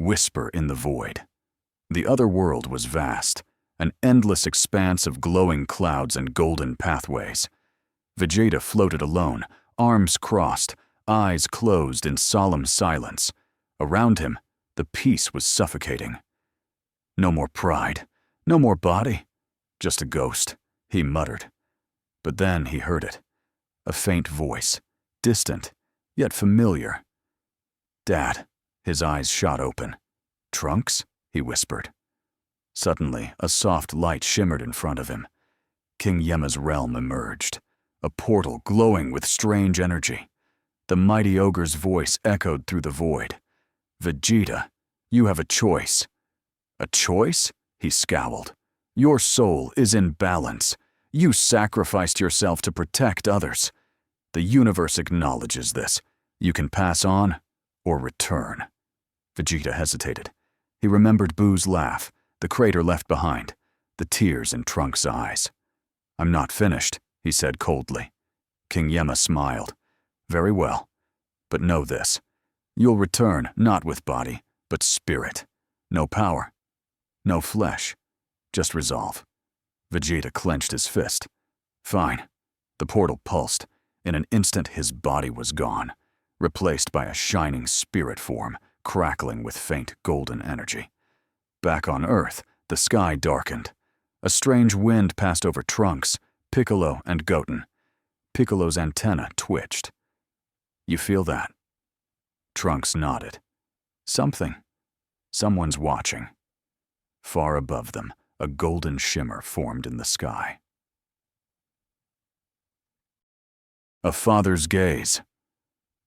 whisper in the void. The other world was vast, an endless expanse of glowing clouds and golden pathways. Vegeta floated alone, arms crossed, eyes closed in solemn silence. Around him, the peace was suffocating. No more pride, no more body, just a ghost, he muttered. But then he heard it. A faint voice, distant, yet familiar. "Dad," his eyes shot open. "Trunks?" he whispered. Suddenly, a soft light shimmered in front of him. King Yemma's realm emerged, a portal glowing with strange energy. The mighty ogre's voice echoed through the void. "Vegeta, you have a choice." "A choice?" he scowled. "Your soul is in balance. You sacrificed yourself to protect others. The universe acknowledges this. You can pass on or return." Vegeta hesitated. He remembered Buu's laugh, the crater left behind, the tears in Trunks' eyes. "I'm not finished," he said coldly. King Yemma smiled. "Very well. But know this. You'll return not with body, but spirit. No power. No flesh. Just resolve." Vegeta clenched his fist. "Fine." The portal pulsed. In an instant, his body was gone, replaced by a shining spirit form, crackling with faint golden energy. Back on Earth, the sky darkened. A strange wind passed over Trunks, Piccolo, and Goten. Piccolo's antenna twitched. "You feel that?" Trunks nodded. Someone's watching. Far above them, a golden shimmer formed in the sky. A father's gaze.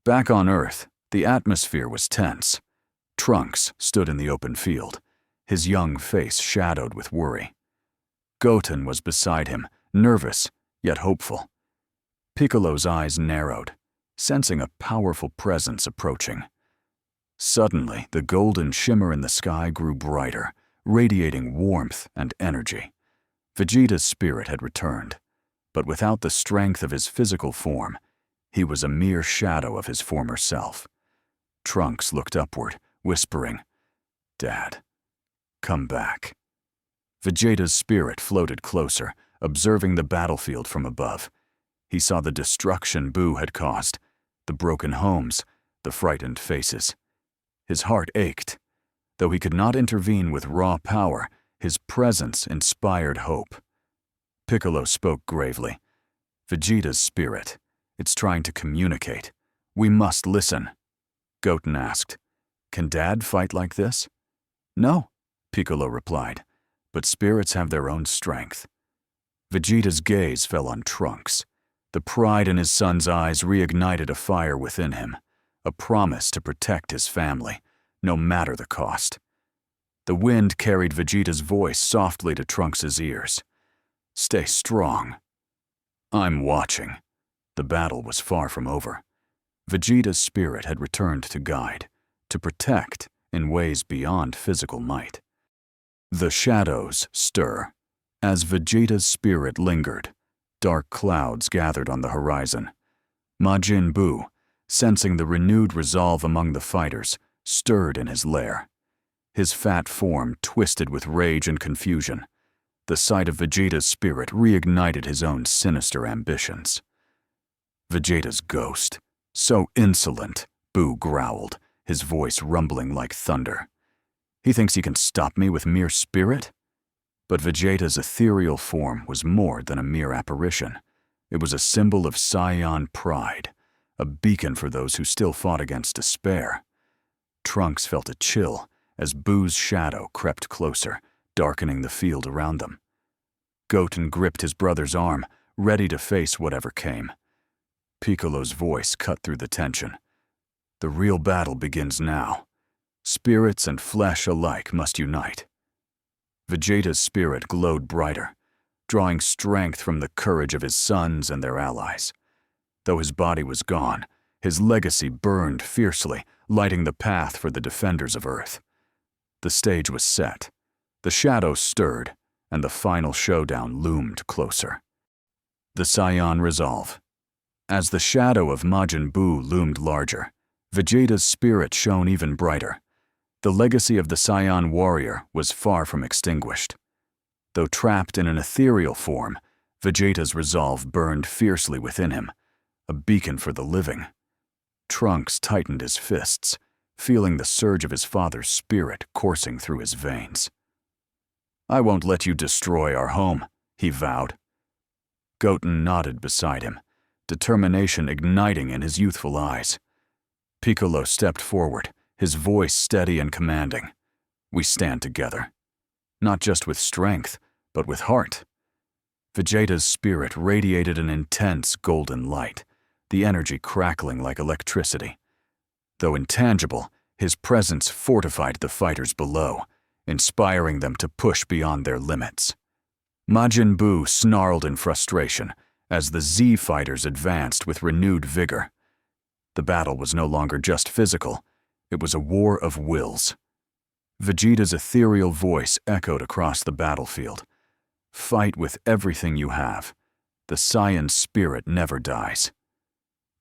Back on Earth, the atmosphere was tense. Trunks stood in the open field, his young face shadowed with worry. Goten was beside him, nervous, yet hopeful. Piccolo's eyes narrowed, sensing a powerful presence approaching. Suddenly, the golden shimmer in the sky grew brighter, radiating warmth and energy. Vegeta's spirit had returned, but without the strength of his physical form, he was a mere shadow of his former self. Trunks looked upward, whispering, "Dad, come back." Vegeta's spirit floated closer, observing the battlefield from above. He saw the destruction Buu had caused, the broken homes, the frightened faces. His heart ached. Though he could not intervene with raw power, his presence inspired hope. Piccolo spoke gravely. "Vegeta's spirit. It's trying to communicate. We must listen." Goten asked, "Can Dad fight like this?" "No," Piccolo replied, "but spirits have their own strength." Vegeta's gaze fell on Trunks. The pride in his son's eyes reignited a fire within him, a promise to protect his family, no matter the cost. The wind carried Vegeta's voice softly to Trunks' ears. "Stay strong." "I'm watching." The battle was far from over. Vegeta's spirit had returned to guide, to protect in ways beyond physical might. The shadows stir. As Vegeta's spirit lingered, dark clouds gathered on the horizon. Majin Buu, sensing the renewed resolve among the fighters, stirred in his lair. His fat form twisted with rage and confusion. The sight of Vegeta's spirit reignited his own sinister ambitions. "Vegeta's ghost. So insolent," Buu growled, his voice rumbling like thunder. "He thinks he can stop me with mere spirit?" But Vegeta's ethereal form was more than a mere apparition. It was a symbol of Saiyan pride, a beacon for those who still fought against despair. Trunks felt a chill as Buu's shadow crept closer, darkening the field around them. Goten gripped his brother's arm, ready to face whatever came. Piccolo's voice cut through the tension. "The real battle begins now. Spirits and flesh alike must unite." Vegeta's spirit glowed brighter, drawing strength from the courage of his sons and their allies. Though his body was gone, his legacy burned fiercely, lighting the path for the defenders of Earth. The stage was set, the shadows stirred, and the final showdown loomed closer. The Saiyan resolve. As the shadow of Majin Buu loomed larger, Vegeta's spirit shone even brighter. The legacy of the Saiyan warrior was far from extinguished. Though trapped in an ethereal form, Vegeta's resolve burned fiercely within him, a beacon for the living. Trunks tightened his fists, feeling the surge of his father's spirit coursing through his veins. "I won't let you destroy our home," he vowed. Goten nodded beside him, determination igniting in his youthful eyes. Piccolo stepped forward, his voice steady and commanding. "We stand together. Not just with strength, but with heart." Vegeta's spirit radiated an intense golden light, the energy crackling like electricity. Though intangible, his presence fortified the fighters below, inspiring them to push beyond their limits. Majin Buu snarled in frustration as the Z fighters advanced with renewed vigor. The battle was no longer just physical, it was a war of wills. Vegeta's ethereal voice echoed across the battlefield. "Fight with everything you have. The Saiyan spirit never dies."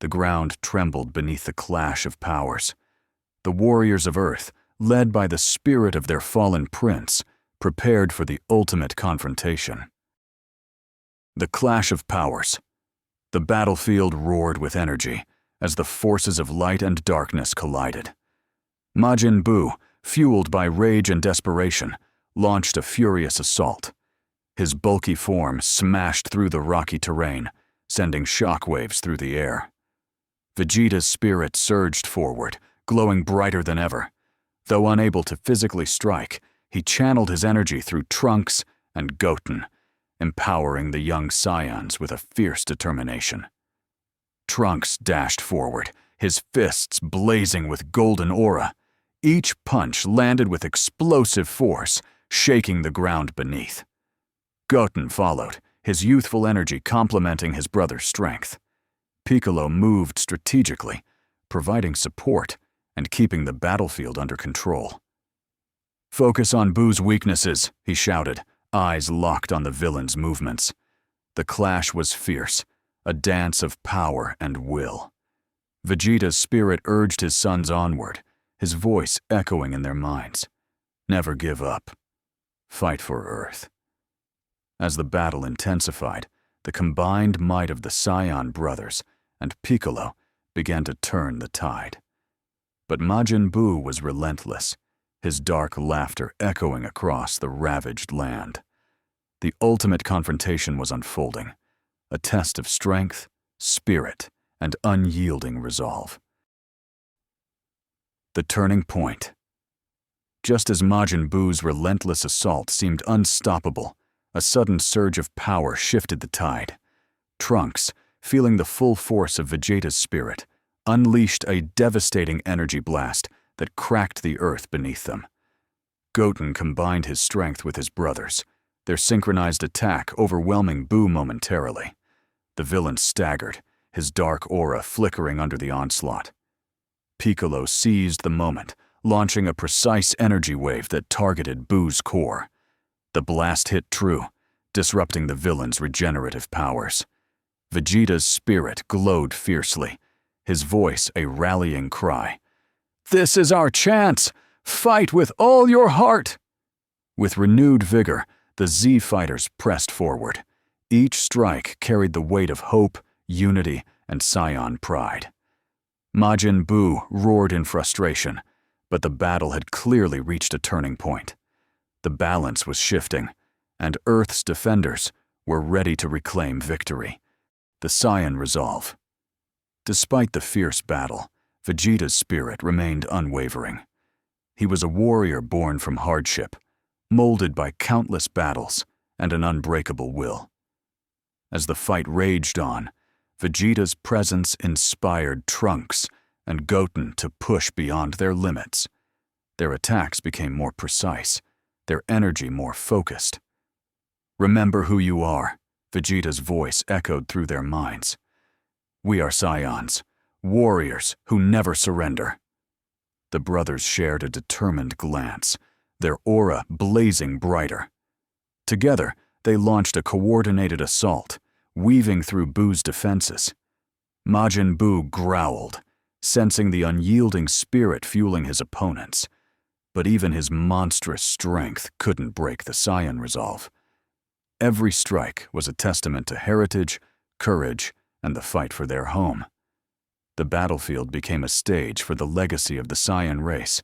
The ground trembled beneath the clash of powers. The warriors of Earth, led by the spirit of their fallen prince, prepared for the ultimate confrontation. The clash of powers. The battlefield roared with energy as the forces of light and darkness collided. Majin Buu, fueled by rage and desperation, launched a furious assault. His bulky form smashed through the rocky terrain, sending shockwaves through the air. Vegeta's spirit surged forward, glowing brighter than ever. Though unable to physically strike, he channeled his energy through Trunks and Goten, empowering the young Saiyans with a fierce determination. Trunks dashed forward, his fists blazing with golden aura. Each punch landed with explosive force, shaking the ground beneath. Goten followed, his youthful energy complementing his brother's strength. Piccolo moved strategically, providing support and keeping the battlefield under control. "Focus on Buu's weaknesses," he shouted, eyes locked on the villain's movements. The clash was fierce, a dance of power and will. Vegeta's spirit urged his sons onward, his voice echoing in their minds. "Never give up. Fight for Earth." As the battle intensified, the combined might of the Saiyan brothers and Piccolo began to turn the tide. But Majin Buu was relentless, his dark laughter echoing across the ravaged land. The ultimate confrontation was unfolding, a test of strength, spirit, and unyielding resolve. The turning point. Just as Majin Buu's relentless assault seemed unstoppable, a sudden surge of power shifted the tide. Trunks, feeling the full force of Vegeta's spirit, unleashed a devastating energy blast that cracked the earth beneath them. Goten combined his strength with his brothers, their synchronized attack overwhelming Buu momentarily. The villain staggered, his dark aura flickering under the onslaught. Piccolo seized the moment, launching a precise energy wave that targeted Buu's core. The blast hit true, disrupting the villain's regenerative powers. Vegeta's spirit glowed fiercely, his voice a rallying cry. "This is our chance! Fight with all your heart!" With renewed vigor, the Z fighters pressed forward. Each strike carried the weight of hope, unity, and Saiyan pride. Majin Buu roared in frustration, but the battle had clearly reached a turning point. The balance was shifting, and Earth's defenders were ready to reclaim victory. The Saiyan resolve. Despite the fierce battle, Vegeta's spirit remained unwavering. He was a warrior born from hardship, molded by countless battles and an unbreakable will. As the fight raged on, Vegeta's presence inspired Trunks and Goten to push beyond their limits. Their attacks became more precise, their energy more focused. "Remember who you are," Vegeta's voice echoed through their minds. "We are Saiyans, warriors who never surrender." The brothers shared a determined glance, their aura blazing brighter. Together, they launched a coordinated assault, weaving through Buu's defenses. Majin Buu growled, sensing the unyielding spirit fueling his opponents. but even his monstrous strength couldn't break the Saiyan resolve. Every strike was a testament to heritage, courage, and the fight for their home. The battlefield became a stage for the legacy of the Saiyan race.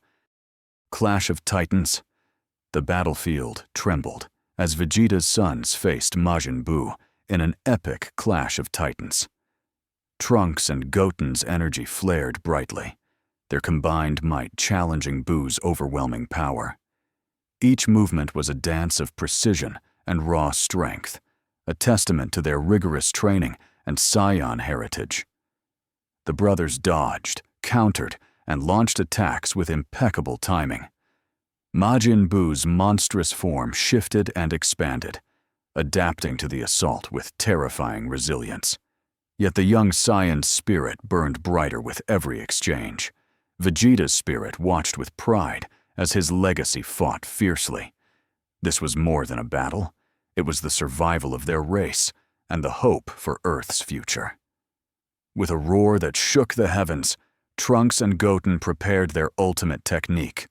Clash of Titans. The battlefield trembled as Vegeta's sons faced Majin Buu in an epic clash of titans. Trunks and Goten's energy flared brightly, their combined might challenging Buu's overwhelming power. Each movement was a dance of precision and raw strength, a testament to their rigorous training and Saiyan heritage. The brothers dodged, countered, and launched attacks with impeccable timing. Majin Buu's monstrous form shifted and expanded, adapting to the assault with terrifying resilience. Yet the young Saiyan's spirit burned brighter with every exchange. Vegeta's spirit watched with pride as his legacy fought fiercely. This was more than a battle. It was the survival of their race and the hope for Earth's future. With a roar that shook the heavens, Trunks and Goten prepared their ultimate technique,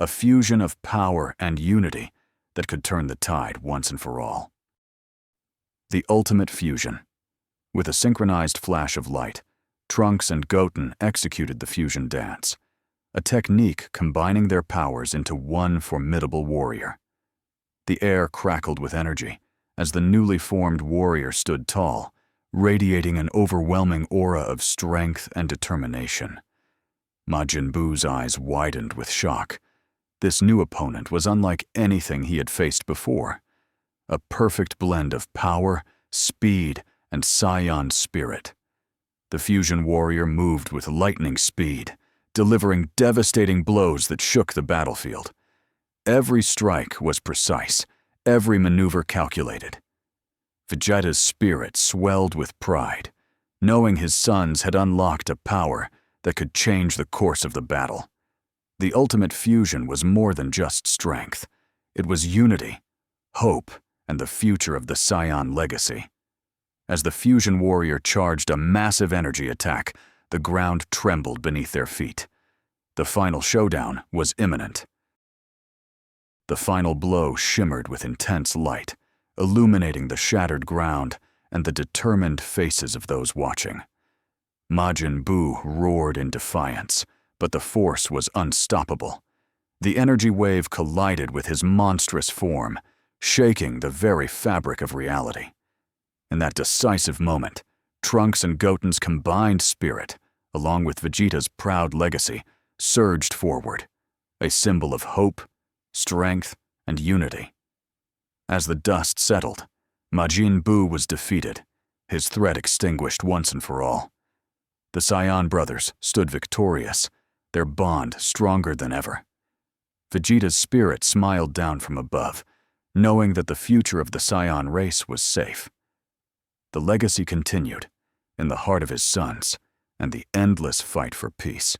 a fusion of power and unity that could turn the tide once and for all. The ultimate fusion. With a synchronized flash of light, Trunks and Goten executed the fusion dance, a technique combining their powers into one formidable warrior. The air crackled with energy as the newly formed warrior stood tall, radiating an overwhelming aura of strength and determination. Majin Buu's eyes widened with shock. This new opponent was unlike anything he had faced before, a perfect blend of power, speed, and Saiyan spirit. The fusion warrior moved with lightning speed, delivering devastating blows that shook the battlefield. Every strike was precise, every maneuver calculated. Vegeta's spirit swelled with pride, knowing his sons had unlocked a power that could change the course of the battle. The ultimate fusion was more than just strength. It was unity, hope, and the future of the Saiyan legacy. As the fusion warrior charged a massive energy attack, the ground trembled beneath their feet. The final showdown was imminent. The final blow shimmered with intense light, illuminating the shattered ground and the determined faces of those watching. Majin Buu roared in defiance, but the force was unstoppable. The energy wave collided with his monstrous form, shaking the very fabric of reality. In that decisive moment, Trunks and Goten's combined spirit, along with Vegeta's proud legacy, surged forward, a symbol of hope, strength, and unity. As the dust settled, Majin Buu was defeated, his threat extinguished once and for all. The Saiyan brothers stood victorious, their bond stronger than ever. Vegeta's spirit smiled down from above, knowing that the future of the Saiyan race was safe. The legacy continued, in the heart of his sons, and the endless fight for peace.